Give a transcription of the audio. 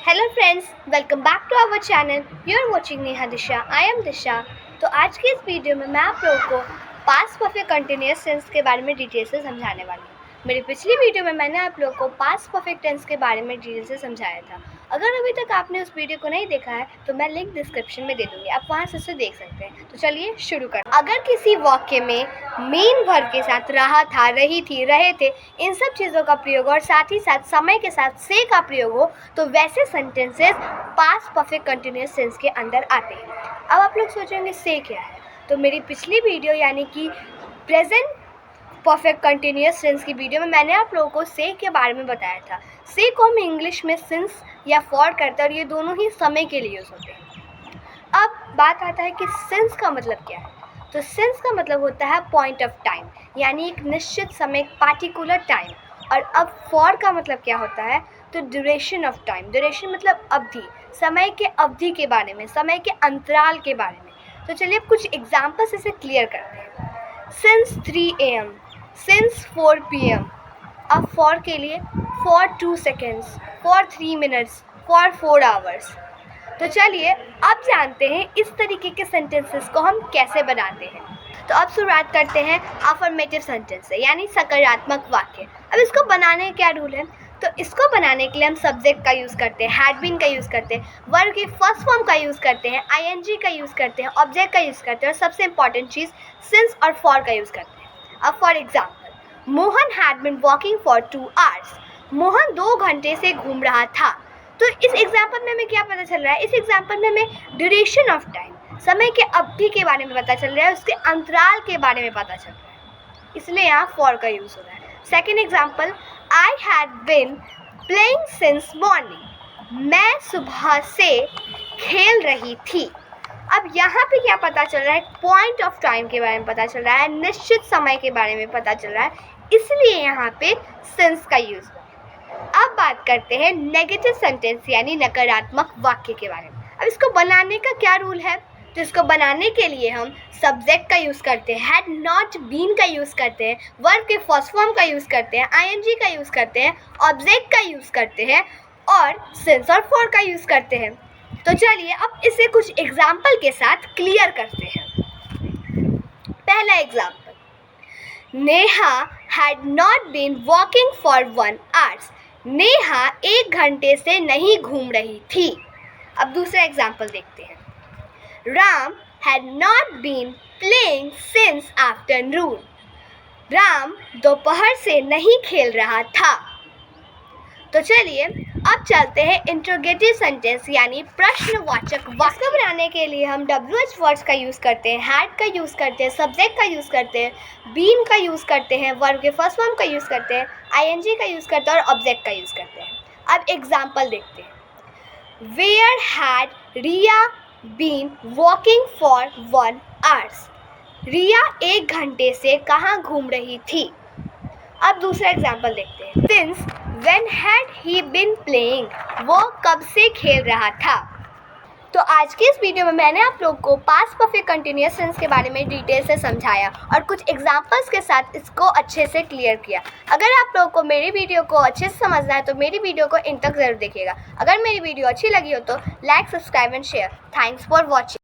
Hello friends, welcome back to our channel. You are watching Neha Disha. I am Disha. तो आज की इस वीडियो में मैं आप लोगों को पास्ट परफेक्ट कंटिन्यूअस टेंस के बारे में डिटेल से समझाने वाली हूँ। मेरी पिछली वीडियो में मैंने आप लोगों को पास्ट परफेक्ट टेंस के बारे में डिटेल से समझाया था। अगर अभी तक आपने उस वीडियो को नहीं देखा है तो मैं लिंक डिस्क्रिप्शन में दे दूँगी, आप वहाँ से उसे देख सकते हैं। तो चलिए शुरू करते हैं। अगर किसी वाक्य में मेन वर्ब के साथ रहा था, रही थी, रहे थे, इन सब चीज़ों का प्रयोग और साथ ही साथ समय के साथ से का प्रयोग हो तो वैसे sentences past perfect continuous tense के अंदर आते हैं। अब आप लोग सोचेंगे से क्या है, तो मेरी पिछली वीडियो यानी कि प्रेजेंट परफेक्ट कंटिन्यूअस टेंस की वीडियो में मैंने आप लोगों को से के बारे में बताया था। से को हम इंग्लिश में सिंस या फॉर करते हैं और ये दोनों ही समय के लिए यूज़ होते हैं। अब बात आता है कि सिंस का मतलब क्या है। तो सिंस का मतलब होता है पॉइंट ऑफ टाइम, यानी एक निश्चित समय, पार्टिकुलर टाइम। और अब फॉर का मतलब क्या होता है, तो ड्यूरेशन ऑफ टाइम। ड्यूरेशन मतलब अवधि, समय के अवधि के बारे में, समय के अंतराल के बारे में। तो चलिए अब कुछ एग्जाम्पल्स इसे क्लियर करते हैं। Since 3 AM, since 4 PM। अब फॉर के लिए for 2 seconds, for 3 minutes, for 4 hours. तो चलिए अब जानते हैं इस तरीके के सेंटेंसेस को हम कैसे बनाते हैं। तो अब शुरुआत करते हैं अफर्मेटिव सेंटेंस से, यानी सकारात्मक वाक्य। अब इसको बनाने का क्या रूल है, तो इसको बनाने के लिए हम सब्जेक्ट का यूज़ करते हैं, हैड बीन का यूज़ करते हैं, वर्ब के फर्स्ट फॉर्म का यूज़ करते हैं, ING का यूज़ करते हैं, ऑब्जेक्ट का यूज़ करते हैं और सबसे इंपॉर्टेंट चीज़ सिंस और फॉर का यूज़ करते हैं। अब for example, Mohan had been walking for 2 hours. Mohan 2 घंटे से घूम रहा था। तो इस एग्जाम्पल में हमें क्या पता चल रहा है, इस एग्जाम्पल में हमें ड्यूरेशन ऑफ टाइम, समय के अवधि के बारे में पता चल रहा है, उसके अंतराल के बारे में पता चल रहा है, इसलिए यहाँ फॉर का यूज़ हो रहा है। Second example, I had been playing since morning. मैं सुबह से खेल रही थी। अब यहाँ पे क्या पता चल रहा है, पॉइंट ऑफ टाइम के बारे में पता चल रहा है, निश्चित समय के बारे में पता चल रहा है, इसलिए यहाँ पे सिंस का यूज़ हुआ। अब बात करते हैं नेगेटिव सेंटेंस यानी नकारात्मक वाक्य के बारे में। अब इसको बनाने का क्या रूल है, तो इसको बनाने के लिए हम सब्जेक्ट का यूज़ करते हैं, हैड नॉट बीन का यूज़ करते हैं, वर्ब के फर्स्ट फॉर्म का यूज़ करते हैं, ING का यूज़ करते हैं, ऑब्जेक्ट का यूज़ करते हैं और सिंस और फॉर का यूज़ करते हैं। तो चलिए अब इसे कुछ एग्जाम्पल के साथ क्लियर करते हैं। पहला example, Neha had not been walking for 1 hours. Neha 1 घंटे से नहीं घूम रही थी। अब दूसरा एग्जाम्पल देखते हैं, Ram had not been playing since afternoon. Ram दोपहर से नहीं खेल रहा था। तो चलिए अब चलते हैं इंट्रोगेटिव सेंटेंस यानी प्रश्नवाचक वाक्य बनाने के लिए हम WH वर्ड्स का यूज़ करते हैं, हैड का यूज़ करते हैं, सब्जेक्ट का यूज़ करते हैं, बीन का यूज़ करते हैं, वर्ब के फर्स्ट फॉर्म का यूज़ करते हैं, ING का यूज़ करते हैं और ऑब्जेक्ट का यूज़ करते हैं। अब एग्जाम्पल देखते हैं, where had Riya been walking for 1 hours. Riya 1 घंटे से कहाँ घूम रही थी। अब दूसरा एग्जाम्पल देखते हैं, since when had he been playing, वो कब से खेल रहा था। तो आज की इस वीडियो में मैंने आप लोग को पास्ट परफेक्ट कंटिन्यूअस टेंस के बारे में डिटेल से समझाया और कुछ एग्जांपल्स के साथ इसको अच्छे से क्लियर किया। अगर आप लोगों को मेरी वीडियो को अच्छे से समझना है तो मेरी वीडियो को इन तक ज़रूर देखिएगा। अगर मेरी वीडियो अच्छी लगी हो तो like, subscribe and share. Thanks for watching.